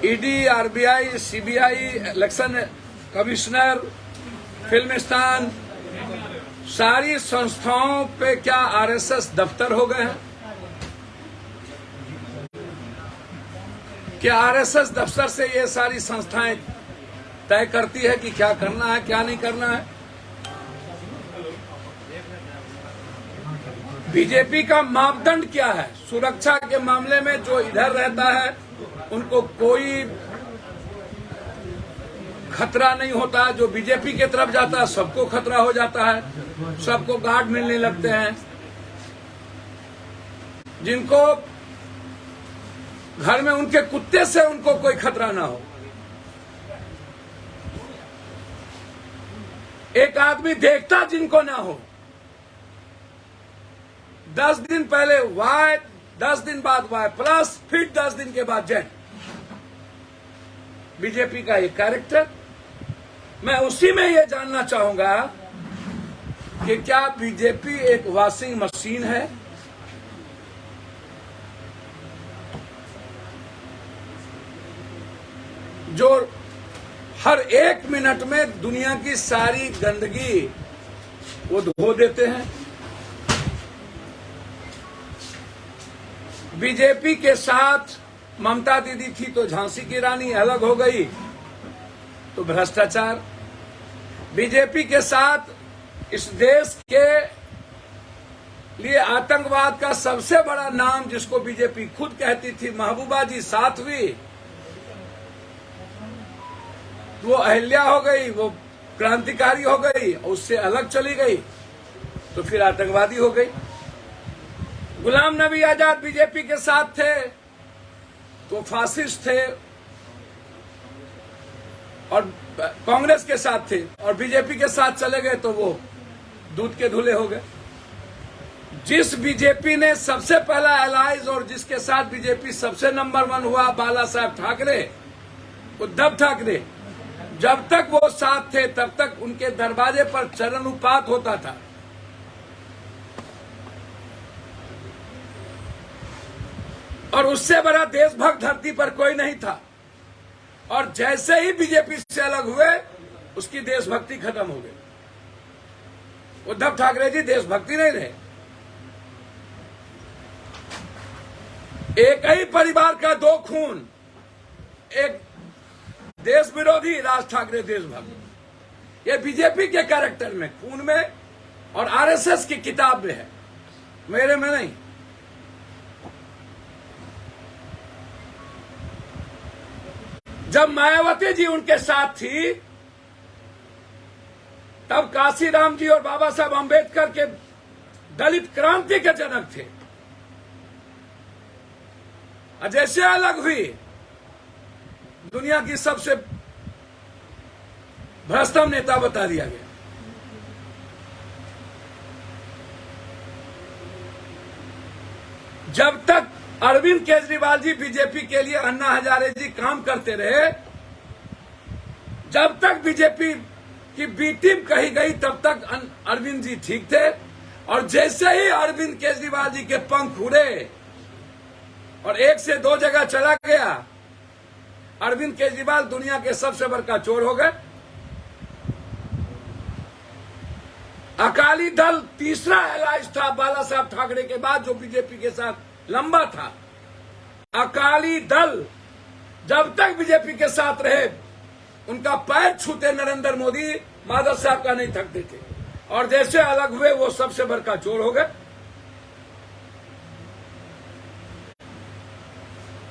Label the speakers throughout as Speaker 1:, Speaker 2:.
Speaker 1: ED, RBI, CBI, election commissioner, Filmistan, सारी संस्थाओं पे क्या आरएसएस दफ्तर हो गए हैं? क्या आरएसएस दफ्तर से ये सारी संस्थाएं तय करती है कि क्या करना है, क्या नहीं करना है? बीजेपी का मापदंड क्या है? सुरक्षा के मामले में जो इधर रहता है उनको कोई खतरा नहीं होता, जो बीजेपी की तरफ जाता है सबको खतरा हो जाता है, सबको गार्ड मिलने लगते हैं। जिनको घर में उनके कुत्ते से उनको कोई खतरा ना हो। एक आदमी देखता जिनको ना हो। 10 दिन पहले वाई, 10 दिन बाद वाई प्लस, फिर 10 दिन के बाद जेड। बीजेपी का एक कैरेक्टर। मैं उसी में ये जानना चाहूंगा कि क्या बीजेपी एक वॉशिंग मशीन है? जो हर 1 मिनट में दुनिया की सारी गंदगी वो धो देते हैं। बीजेपी के साथ ममता दीदी थी तो झांसी की रानी, अलग हो गई तो भ्रष्टाचार। बीजेपी के साथ इस देश के लिए आतंकवाद का सबसे बड़ा नाम जिसको बीजेपी खुद कहती थी महबूबा जी साध्वी, वो अहिल्या हो गई, वो क्रांतिकारी हो गई, उससे अलग चली गई तो फिर आतंकवादी हो गई। गुलाम नबी आजाद बीजेपी के साथ थे तो फासिस्ट थे, और कांग्रेस के साथ थे, और बीजेपी के साथ चले गए तो वो दूध के धुले हो गए। जिस बीजेपी ने सबसे पहला एलाइज और जिसके साथ बीजेपी सबसे नंबर 1 हुआ, बाला साहब ठाकरे, उद्धव ठाकरे, जब तक वो साथ थे तब तक उनके दरवाजे पर चरणोपात होता था। और उससे बड़ा देशभक्त धरती पर कोई नहीं था। और जैसे ही बीजेपी से अलग हुए उसकी देशभक्ति खत्म हो गई। उद्धव ठाकरे जी देशभक्ति नहीं रहे। एक ही परिवार का 2 खून, एक देश विरोधी, राज ठाकरे देशभक्त। ये बीजेपी के कैरेक्टर में, खून में और आरएसएस की किताब में है, मेरे में नहीं। जब मायावती जी उनके साथ थी तब काशीराम जी और बाबा साहब अंबेडकर के दलित क्रांति के जनक थे। और जैसे अलग हुई दुनिया की सबसे भ्रष्टम नेता बता दिया गया। जब तक अरविंद केजरीवाल जी बीजेपी के लिए अन्ना हजारे जी काम करते रहे, जब तक बीजेपी की बी टीम कही गई तब तक अरविंद जी ठीक थे। और जैसे ही अरविंद केजरीवाल जी के पंख उड़े और 1 से 2 जगह चला गया, अरविंद केजरीवाल दुनिया के सबसे बड़का चोर हो गए। अकाली दल तीसरा एलाइज था बाला साहब ठाकरे के बाद जो बीजेपी के साथ लंबा था। अकाली दल जब तक बीजेपी के साथ रहे उनका पैर छूते नरेंद्र मोदी, माधव साहब का नहीं थकते थे। और जैसे अलग हुए वो सबसे बड़का चोर हो गए।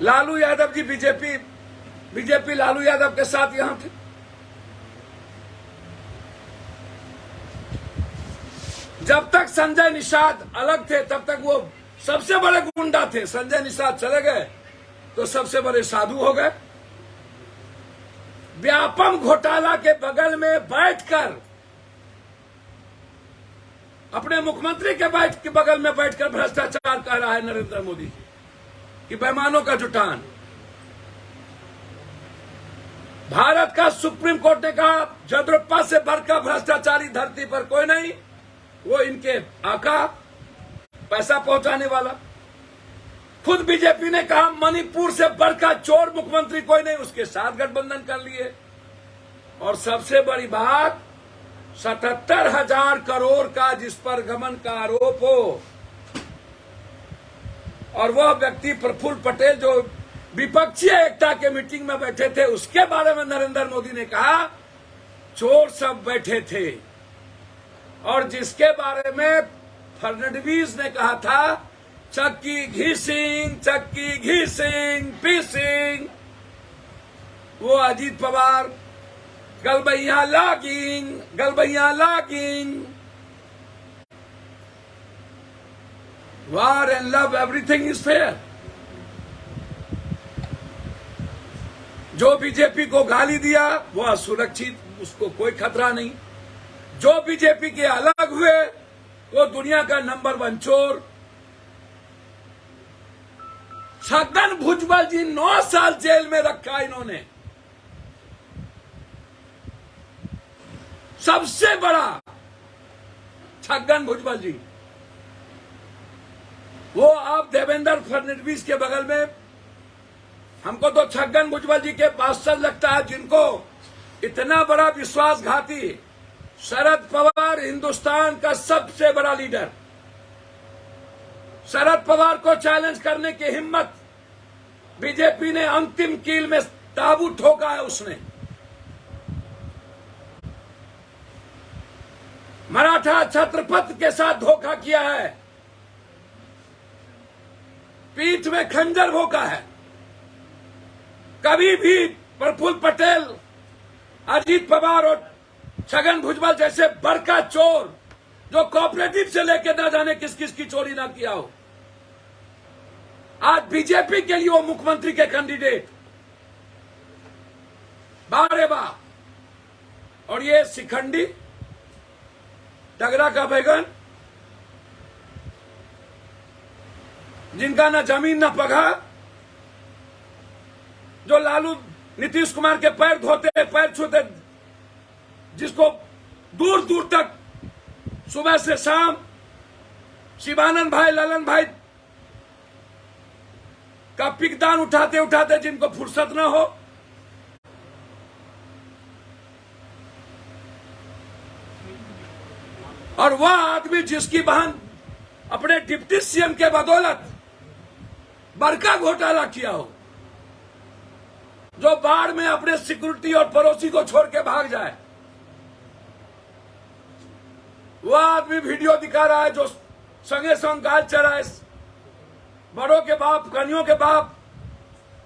Speaker 1: लालू यादव जी बीजेपी लालू यादव के साथ यहां थे। जब तक संजय निषाद अलग थे तब तक वो सबसे बड़े गुंडा थे। संजय निषाद चले गए तो सबसे बड़े साधु हो गए। व्यापम घोटाला के बगल में बैठकर, अपने मुख्यमंत्री के बगल में बैठकर भ्रष्टाचार कर रहा है नरेंद्र मोदी कि बेईमानों का जुटान। भारत का सुप्रीम कोर्ट ने कहा जदरुप्पा से बढ़कर भ्रष्टाचारी धरती पर कोई नहीं, वो इनके आका, पैसा पहुंचाने वाला। खुद बीजेपी ने कहा मणिपुर से बढ़कर चोर मुख्यमंत्री कोई नहीं, उसके साथ गठबंधन कर लिए। और सबसे बड़ी बात, 77,000 करोड़ का जिस पर गमन का आरोप हो, और वह व्यक्ति प्रफुल्ल पटेल जो विपक्षी एकता के मीटिंग में बैठे थे, उसके बारे में नरेंद्र मोदी ने कहा चोर सब बैठे थे। और जिसके बारे में फडणवीस ने कहा था चक्की घीसिंग पीसिंग, वो अजीत पवार गलबैया लॉगिंग। War and love everything is fair. जो बीजेपी को गाली दिया वो असुरक्षित, उसको कोई खतरा नहीं। जो बीजेपी के अलग हुए वो दुनिया का नंबर 1 चोर। छगन भुजबल जी 9 साल जेल में रखा इन्होंने। सबसे बड़ा छगन भुजबल जी, वो आप देवेंद्र फडणवीस के बगल में, हमको तो छगन भुजबल जी के पास लगता है जिनको इतना बड़ा विश्वासघाती शरद पवार, हिंदुस्तान का सबसे बड़ा लीडर, शरद पवार को चैलेंज करने की हिम्मत बीजेपी ने अंतिम कील में ताबू ठोका है। उसने मराठा छत्रपति के साथ धोखा किया है, पीठ में खंजर भोंका है। कभी भी प्रफुल्ल पटेल, अजीत पवार और छगन भुजबल जैसे बड़का चोर जो कोऑपरेटिव से लेकर ना जाने किस किस की चोरी ना किया हो, आज बीजेपी के लिए वो मुख्यमंत्री के कैंडिडेट बारे बार। और ये शिखंडी डगरा का बैगन, जिनका ना जमीन ना पगहा, जो लालू नीतीश कुमार के पैर धोते, पैर छूते, जिसको दूर दूर तक सुबह से शाम शिवानंद भाई, ललन भाई का पिकदान उठाते उठाते जिनको फुर्सत ना हो, और वह आदमी जिसकी बहन अपने डिप्टी सीएम के बदौलत बड़का घोटाला किया हो, जो बाढ़ में अपने सिक्योरिटी और पड़ोसी को छोड़ के भाग जाए, वह आदमी वीडियो दिखा रहा है जो संगे संग गाल चराए, बड़ों के बाप, कन्यों के बाप,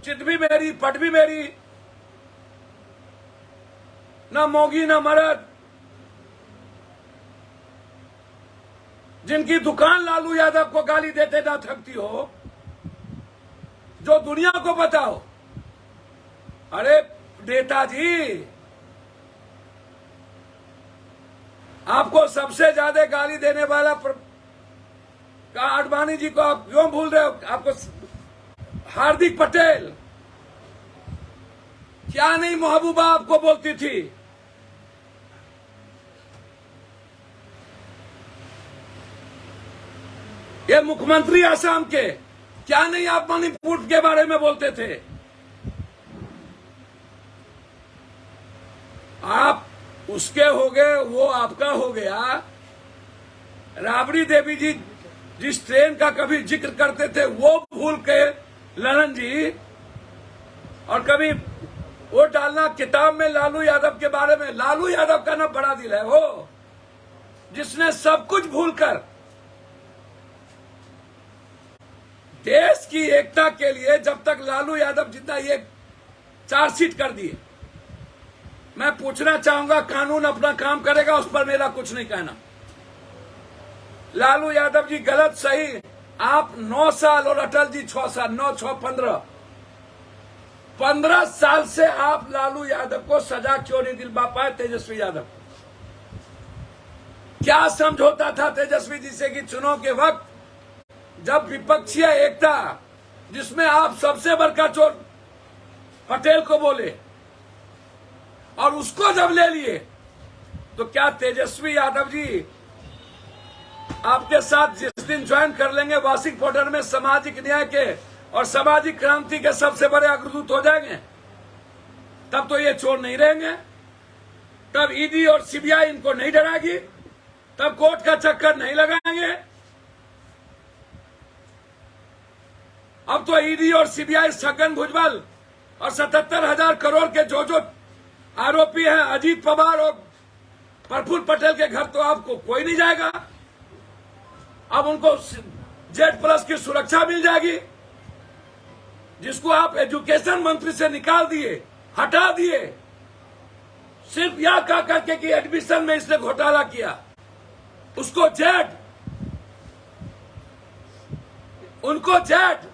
Speaker 1: चित भी मेरी पट भी मेरी, ना मोगी ना मरद, जिनकी दुकान लालू यादव को गाली देते ना थकती हो, जो दुनिया को बताओ। अरे नेताजी, आपको सबसे ज्यादा गाली देने वाला का आडवाणी जी को आप क्यों भूल रहे हो? आपको हार्दिक पटेल क्या नहीं महबूबा आपको बोलती थी। ये मुख्यमंत्री असम के क्या नहीं आप मणिपुर के बारे में बोलते थे। आप उसके हो गए, वो आपका हो गया। राबड़ी देवी जी जिस ट्रेन का कभी जिक्र करते थे वो भूल के ललन जी, और कभी वो डालना किताब में लालू यादव के बारे में। लालू यादव का ना बड़ा दिल है वो, जिसने सब कुछ भूलकर देश की एकता के लिए, जब तक लालू यादव जितना ये चार्जशीट कर दिए, मैं पूछना चाहूंगा कानून अपना काम करेगा, उस पर मेरा कुछ नहीं कहना। लालू यादव जी गलत सही, आप 9 साल और अटल जी 6 साल, 9 6 15 साल से आप लालू यादव को सजा क्यों नहीं दिलवा पाए? तेजस्वी यादव क्या समझौता था तेजस्वी जी से कि चुनाव के वक्त जब विपक्षीय एकता, जिसमें आप सबसे बड़का चोर पटेल को बोले और उसको जब ले लिए, तो क्या तेजस्वी यादव जी आपके साथ जिस दिन ज्वाइन कर लेंगे वाशिंग पाउडर में सामाजिक न्याय के और सामाजिक क्रांति के सबसे बड़े अग्रदूत हो जाएंगे, तब तो ये चोर नहीं रहेंगे, तब ईडी और सीबीआई इनको नहीं डराएगी, तब कोर्ट का चक्कर नहीं लगाएंगे। अब तो ईडी और सीबीआई छगन भुजबल और 77,000 करोड़ के जो आरोपी हैं, अजीत पवार और प्रफुल्ल पटेल के घर तो आपको कोई नहीं जाएगा। अब उनको Z+ की सुरक्षा मिल जाएगी, जिसको आप एजुकेशन मंत्री से निकाल दिए, हटा दिए, सिर्फ यह कह करके कि एडमिशन में इसने घोटाला किया, उसको जेड, उनको जेड।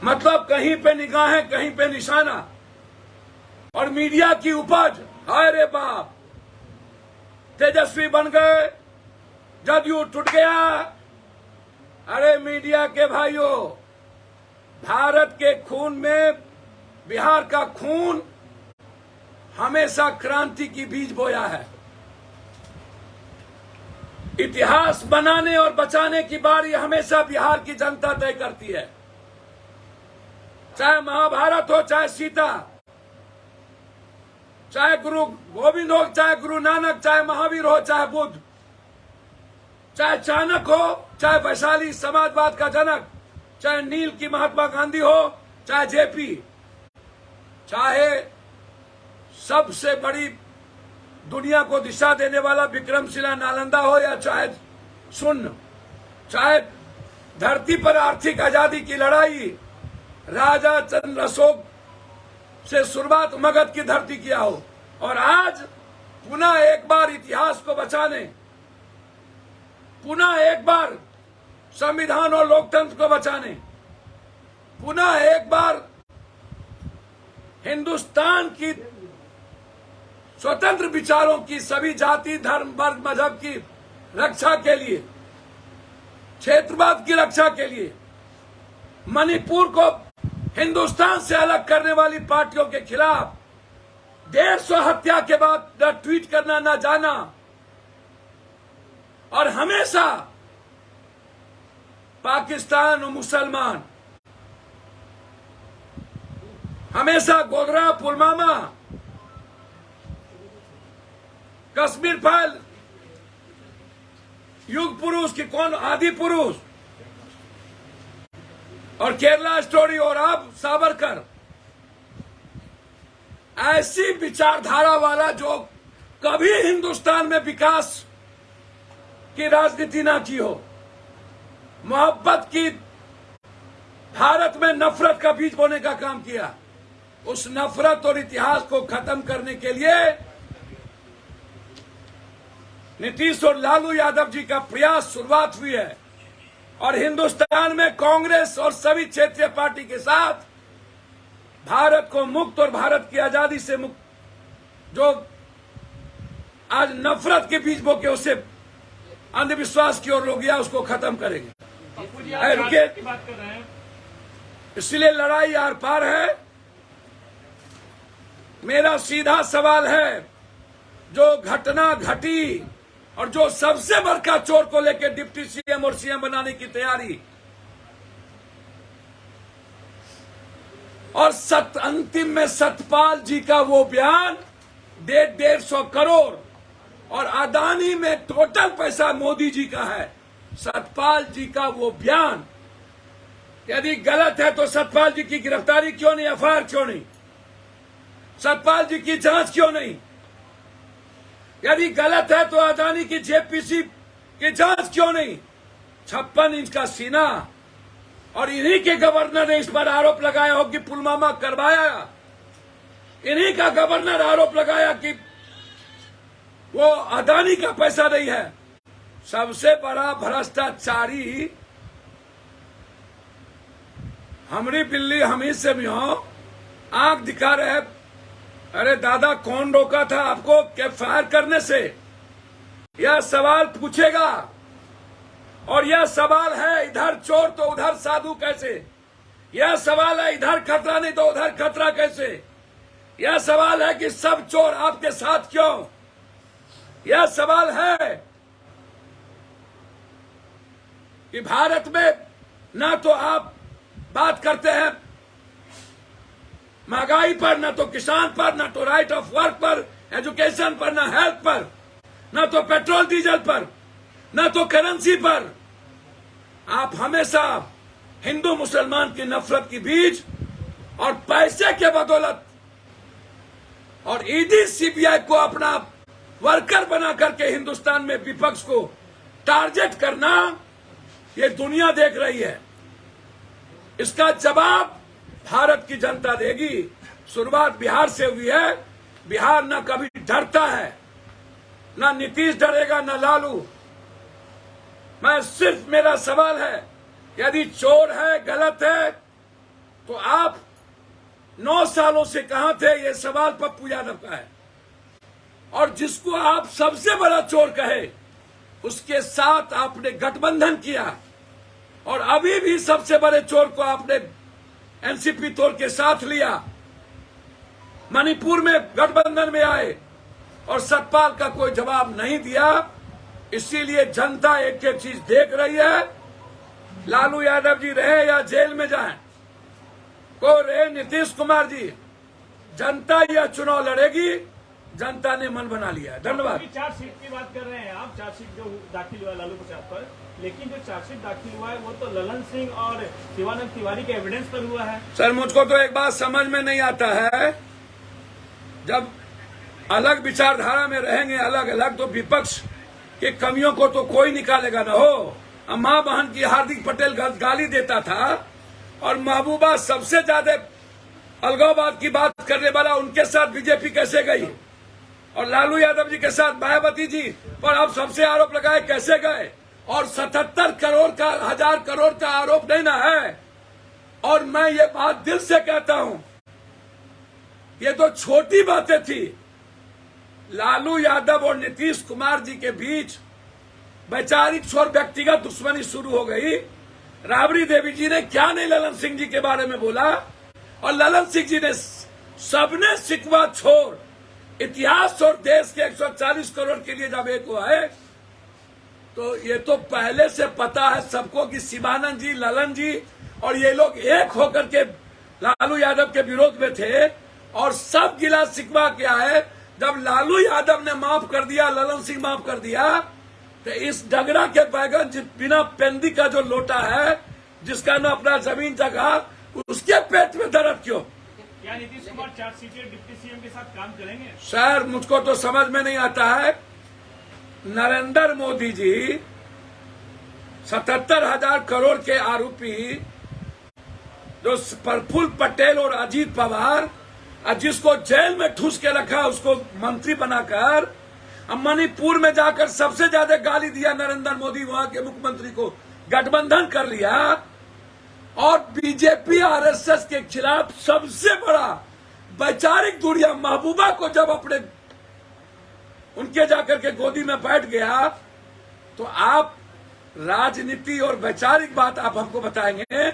Speaker 1: मतलब कहीं पे निगाहें, कहीं पे निशाना, और मीडिया की उपज, हाय रे बाप, तेजस्वी बन गए, जदयू टूट गया। अरे मीडिया के भाइयों, भारत के खून में बिहार का खून हमेशा क्रांति की बीज बोया है। इतिहास बनाने और बचाने की बारी हमेशा बिहार की जनता तय करती है, चाहे महाभारत हो, चाहे सीता, चाहे गुरु गोविंद हो, चाहे गुरु नानक, चाहे महावीर हो, चाहे बुद्ध, चाहे चाणक्य हो, चाहे वैशाली समाजवाद का जनक, चाहे नील की महात्मा गांधी हो, चाहे जेपी, चाहे सबसे बड़ी दुनिया को दिशा देने वाला विक्रमशिला नालंदा हो, या चाहे शून्य, चाहे धरती पर आर्थिक आजादी की लड़ाई राजा चंद्र अशोक से शुरुआत मगध की धरती किया हो, और आज पुनः एक बार इतिहास को बचाने, पुनः एक बार संविधान और लोकतंत्र को बचाने, पुनः एक बार हिंदुस्तान की स्वतंत्र विचारों की, सभी जाति धर्म वर्ग मजहब की रक्षा के लिए, क्षेत्रवाद की रक्षा के लिए, मणिपुर को हिंदुस्तान से अलग करने वाली पार्टियों के खिलाफ 150 हत्या के बाद न ट्वीट करना, न जाना, और हमेशा पाकिस्तान और मुसलमान, हमेशा गोधरा, पुलवामा, कश्मीर फाइल, युग पुरुष की कौन, आदि पुरुष, और केरला स्टोरी, और अब सावरकर, ऐसी विचारधारा वाला जो कभी हिंदुस्तान में विकास की राजनीति ना की हो, मोहब्बत की, भारत में नफरत का बीज बोने का काम किया, उस नफरत और इतिहास को खत्म करने के लिए नीतीश और लालू यादव जी का प्रयास शुरुआत हुई है, और हिंदुस्तान में कांग्रेस और सभी क्षेत्रीय पार्टी के साथ भारत को मुक्त और भारत की आजादी से मुक्त, जो आज नफरत के बीज बो के उसे अंधविश्वास की ओर लोग गया, उसको खत्म करेंगे। रुकिए, इसलिए लड़ाई आर पार है। मेरा सीधा सवाल है, जो घटना घटी और जो सबसे बड़का चोर को लेकर डिप्टी सीएम और सीएम बनाने की तैयारी, और अंतिम में सतपाल जी का वो बयान 150 करोड़, और अदानी में टोटल पैसा मोदी जी का है। सतपाल जी का वो बयान यदि गलत है तो सतपाल जी की गिरफ्तारी क्यों नहीं, एफआईआर क्यों नहीं, सतपाल जी की जांच क्यों नहीं, यदि गलत है तो अदानी की जेपीसी की जांच क्यों नहीं। 56 इंच का सीना, और इन्हीं के गवर्नर ने इस पर आरोप लगाया हो कि पुलवामा करवाया, इन्हीं का गवर्नर आरोप लगाया कि वो अदानी का पैसा नहीं है। सबसे बड़ा भ्रष्टाचारी हमरी बिल्ली हमी से भी हो, आंख दिखा रहे। अरे दादा, कौन रोका था आपको के फायर करने से? यह सवाल पूछेगा, और यह सवाल है इधर चोर तो उधर साधु कैसे, यह सवाल है इधर खतरा नहीं तो उधर खतरा कैसे, यह सवाल है कि सब चोर आपके साथ क्यों, यह सवाल है। कि भारत में ना तो आप बात करते हैं महंगाई पर, ना तो किसान पर, ना तो राइट ऑफ वर्क पर, एजुकेशन पर, ना हेल्थ पर, ना तो पेट्रोल डीजल पर, ना तो करेंसी पर। आप हमेशा हिंदू मुसलमान की नफरत के बीच और पैसे के बदौलत और ईडी सीबीआई को अपना वर्कर बना करके हिंदुस्तान में विपक्ष को टारगेट करना, ये दुनिया देख रही है। इसका जवाब भारत की जनता देगी। शुरुआत बिहार से हुई है। बिहार न कभी डरता है, न नीतीश डरेगा, न लालू। मैं सिर्फ, मेरा सवाल है, यदि चोर है, गलत है, तो आप 9 सालों से कहां थे? ये सवाल पप्पू यादव का है। और जिसको आप सबसे बड़ा चोर कहे, उसके साथ आपने गठबंधन किया, और अभी भी सबसे बड़े चोर को आपने एनसीपी तोड़ के साथ लिया। मणिपुर में गठबंधन में आए और सतपाल का कोई जवाब नहीं दिया। इसीलिए जनता एक एक चीज देख रही है, लालू यादव जी रहे या जेल में जाएं, को रहे नीतीश कुमार जी, जनता यह चुनाव लड़ेगी। जनता ने मन बना लिया है। धन्यवाद।
Speaker 2: चार्जशीट की बात कर रहे हैं आप, चार्जशीट जो दाखिल हुआ लालू प्रसाद पर, लेकिन जो चार्जशीट दाखिल हुआ है वो तो ललन सिंह और शिवानंद तिवारी के एविडेंस पर हुआ है।
Speaker 1: सर, मुझको तो एक बात समझ में नहीं आता है, जब अलग विचारधारा में रहेंगे अलग अलग, तो विपक्ष की कमियों को तो कोई निकालेगा ना हो। मां बहन की हार्दिक पटेल गाली देता था, और महबूबा सबसे ज्यादा अलगाववाद की बात करने वाला, उनके साथ बीजेपी कैसे गई? और लालू यादव जी के साथ मायावती जी पर अब सबसे आरोप लगाए, कैसे गए? और 77 करोड़ का, 1000 करोड़ का आरोप नहीं ना है। और मैं ये बात दिल से कहता हूं, ये तो छोटी बातें थी। लालू यादव और नीतीश कुमार जी के बीच वैचारिक छोर व्यक्तिगत दुश्मनी शुरू हो गई। राबड़ी देवी जी ने क्या नहीं ललन सिंह जी के बारे में बोला, और ललन सिंह जी ने सबने शिकवा छोड़ इतिहास और देश के 140 करोड़ के लिए जब एक हुआ है, तो ये तो पहले से पता है सबको कि शिवानंद जी, ललन जी और ये लोग एक होकर के लालू यादव के विरोध में थे। और सब गिला शिकवा क्या है, जब लालू यादव ने माफ कर दिया, ललन सिंह माफ कर दिया, तो इस डगरा के बैगन बिना पेंदी का जो लोटा है, जिसका न अपना जमीन जगह, उसके पेट में दर्द क्यों?
Speaker 2: क्या Nitish Kumar chargesheet deputy CM के साथ काम करेंगे?
Speaker 1: सर, मुझको तो समझ में नहीं आता है। नरेंद्र मोदी जी 77,000 करोड़ के आरोपी, जो प्रफुल्ल पटेल और अजीत पवार, जिसको जेल में ठूस के रखा, उसको मंत्री बनाकर मणिपुर में जाकर सबसे ज्यादा गाली दिया नरेंद्र मोदी, वहां के मुख्यमंत्री को गठबंधन कर लिया। और बीजेपी आरएसएस के खिलाफ सबसे बड़ा वैचारिक दूरिया, महबूबा को जब अपने उनके जाकर के गोदी में बैठ गया, तो आप राजनीति और वैचारिक बात आप हमको बताएंगे?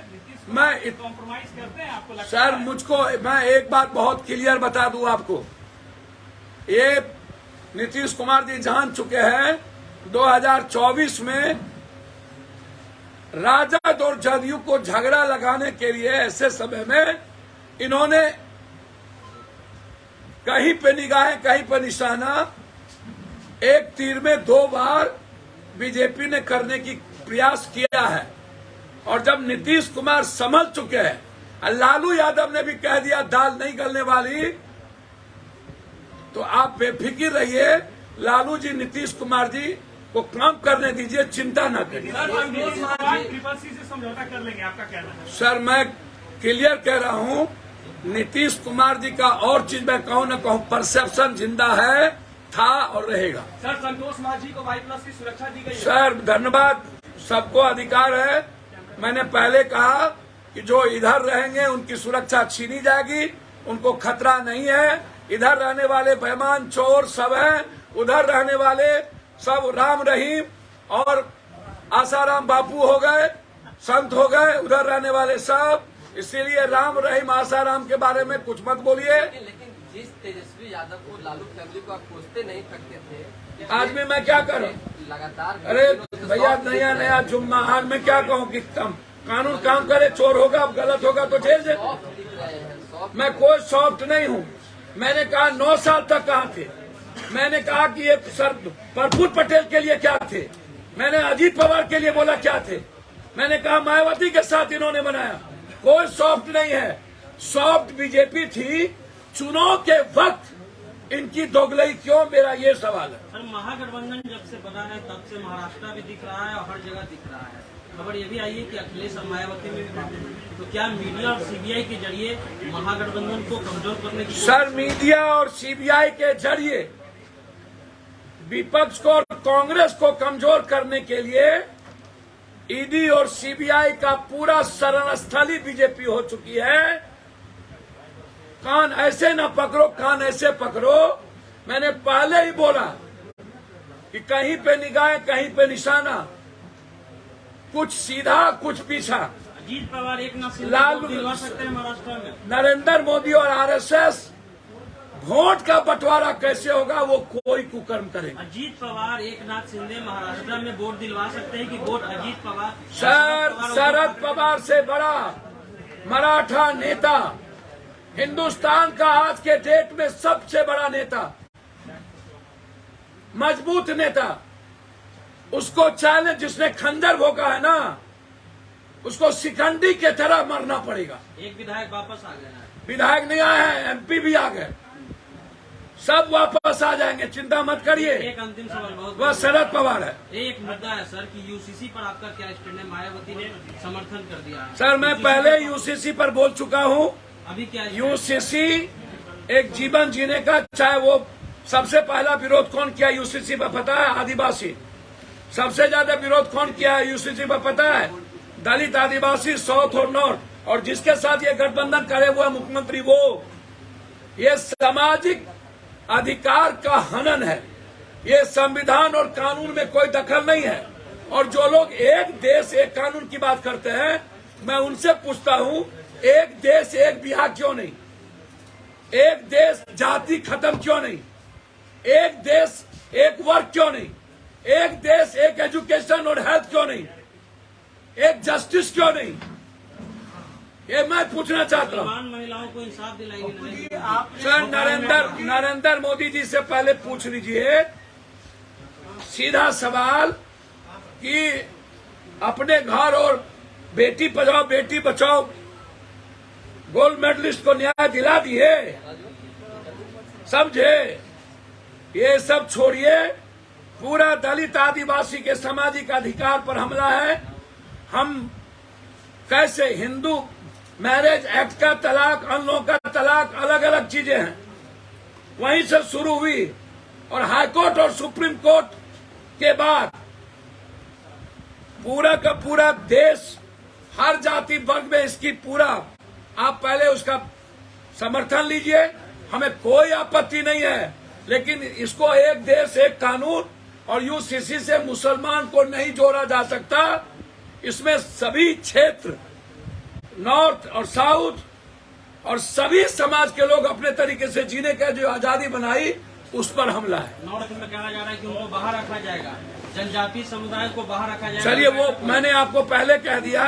Speaker 1: मैं
Speaker 2: कॉम्प्रोमाइज करते हैं आपको लगता
Speaker 1: सर,
Speaker 2: है?
Speaker 1: मुझको, मैं एक बात बहुत क्लियर बता दूं आपको, ये नीतीश कुमार जी जान चुके हैं 2024 में राजद और जदयू को झगड़ा लगाने के लिए ऐसे समय में इन्होंने कहीं पे निगाहें, कहीं पर निशाना, एक तीर में 2 बार बीजेपी ने करने की प्रयास किया है। और जब नीतीश कुमार समझ चुके हैं, लालू यादव ने भी कह दिया दाल नहीं गलने वाली, तो आप बेफिक्र रहिए। लालू जी, नीतीश कुमार जी को काम करने दीजिए, चिंता न करिए।
Speaker 2: ट्रिपल सी से समझौता कर लेंगे, आपका कहना है?
Speaker 1: सर, मैं क्लियर कह रहा हूं, नीतीश कुमार जी का और चीज मैं कहूं न कहूं, परसेप्शन जिंदा है, था और रहेगा।
Speaker 2: सर, संतोष माझी को Y+ की सुरक्षा दी गई है।
Speaker 1: सर, धन्यवाद। सबको अधिकार है। मैंने पहले कहा कि जो इधर रहेंगे उनकी सुरक्षा छीनी जाएगी, उनको खतरा नहीं है। इधर रहने वाले बेईमान चोर सब हैं, उधर रहने वाले सब राम रहीम और आसाराम बापू हो गए, संत हो गए, उधर रहने वाले सब। इसीलिए राम रहीम आसाराम के बारे में कुछ मत बोलिए।
Speaker 3: लेकिन जिस तेजस्वी यादव को, लालू फैमिली को आप पूछते नहीं सकते थे,
Speaker 1: आज भी मैं क्या करूं?
Speaker 3: लगातार।
Speaker 1: अरे भैया नया नया जुम्मा, आज मैं क्या कहूँ कि कानून काम करे, चोर होगा गलत होगा तो जेल दे। मैं कोई सॉफ्ट नहीं हूँ। मैंने कहा 9 साल तक कहाँ थे। मैंने कहा कि ये सर प्रफुल्ल पटेल के लिए क्या थे। मैंने अजीत पवार के लिए बोला क्या थे। मैंने कहा मायावती के साथ इन्होंने बनाया। कोई सॉफ्ट नहीं है। सॉफ्ट बीजेपी थी। चुनाव के वक्त इनकी दोगलई क्यों, मेरा ये सवाल है।
Speaker 4: सर महागठबंधन जब से बना है तब से महाराष्ट्र भी दिख रहा है और हर जगह दिख रहा है। खबर ये भी आई है कि अखिलेश और मायावती में भी। तो क्या मीडिया और सीबीआई के जरिए महागठबंधन को कमजोर करने की?
Speaker 1: सर मीडिया और सीबीआई के जरिए विपक्ष को और कांग्रेस को कमजोर करने के लिए ईडी और सीबीआई का पूरा शरणस्थली बीजेपी हो चुकी है। कान ऐसे न पकड़ो, कान ऐसे पकड़ो। मैंने पहले ही बोला कि कहीं पे निगाह कहीं पे निशाना, कुछ सीधा कुछ पीछा।
Speaker 4: अजीत पवार एक नाथ
Speaker 1: लाल
Speaker 4: दिलवा सकते हैं महाराष्ट्र में।
Speaker 1: नरेंद्र मोदी और आरएसएस वोट का बंटवारा कैसे होगा वो कोई कुकर्म करेगा।
Speaker 4: अजीत पवार एक नाथ शिंदे महाराष्ट्र में वोट दिलवा सकते हैं कि वोट अजीत पवार?
Speaker 1: सर शरद पवार से बड़ा मराठा नेता, हिंदुस्तान का आज के डेट में सबसे बड़ा नेता, मजबूत नेता, उसको चैलेंज, जिसने खंजर भोगा है ना, उसको शिखंडी के तरह मरना पड़ेगा।
Speaker 4: एक विधायक वापस आ गया है।
Speaker 1: विधायक नहीं आए हैं, एमपी भी आ गए, सब वापस आ जाएंगे, चिंता मत करिए।
Speaker 4: एक अंतिम सवाल बहुत
Speaker 1: वह शरद पवार है।
Speaker 4: एक मुद्दा है सर कि यूसीसी पर आपका क्या स्टैंड है? मायावती ने समर्थन कर दिया है।
Speaker 1: सर मैं पहले यूसीसी पर बोल चुका हूं।
Speaker 4: अभी क्या है?
Speaker 1: यूसीसी एक जीवन जीने का, चाहे वो सबसे पहला विरोध कौन किया यूसीसी पर पता है? आदिवासी। सबसे ज्यादा विरोध कौन किया है यूसीसी पर पता है? दलित, आदिवासी, साउथ और नॉर्थ। और जिसके साथ ये गठबंधन करे हुआ मुख्यमंत्री वो, ये सामाजिक अधिकार का हनन है। ये संविधान और कानून में कोई दखल नहीं है। और जो लोग एक देश एक कानून की बात करते हैं, मैं उनसे पूछता हूं, एक देश एक बिहार क्यों नहीं? एक देश जाति खत्म क्यों नहीं? एक देश एक वर्ग क्यों नहीं? एक देश एक एजुकेशन और हेल्थ क्यों नहीं? एक जस्टिस क्यों नहीं? ये मैं पूछना चाहता हूँ।
Speaker 4: मुसलमान महिलाओं को इंसाफ दिलाएंगे?
Speaker 1: सर नरेंद्र मोदी जी से पहले पूछ लीजिए सीधा सवाल कि अपने घर और बेटी पढ़ाओ बेटी बचाओ गोल्ड मेडलिस्ट को न्याय दिला दिए, समझे? ये सब छोड़िए। पूरा दलित आदिवासी के सामाजिक अधिकार पर हमला है। हम कैसे हिंदू मैरिज एक्ट का तलाक, अन लोगों का तलाक अलग अलग चीजें हैं, वहीं से शुरू हुई। और हाईकोर्ट और सुप्रीम कोर्ट के बाद पूरा का पूरा देश हर जाति वर्ग में इसकी पूरा, आप पहले उसका समर्थन लीजिए, हमें कोई आपत्ति नहीं है। लेकिन इसको एक देश एक कानून और यूसीसी से मुसलमान को नहीं जोड़ा जा सकता। इसमें सभी क्षेत्र, नॉर्थ और साउथ और सभी समाज के लोग अपने तरीके से जीने का जो आजादी बनाई, उस पर हमला है।
Speaker 4: नॉर्थ में कहा जा रहा है कि उनको बाहर रखा जाएगा, जनजातीय समुदाय को बाहर रखा जाएगा।
Speaker 1: चलिए वो मैंने आपको पहले कह दिया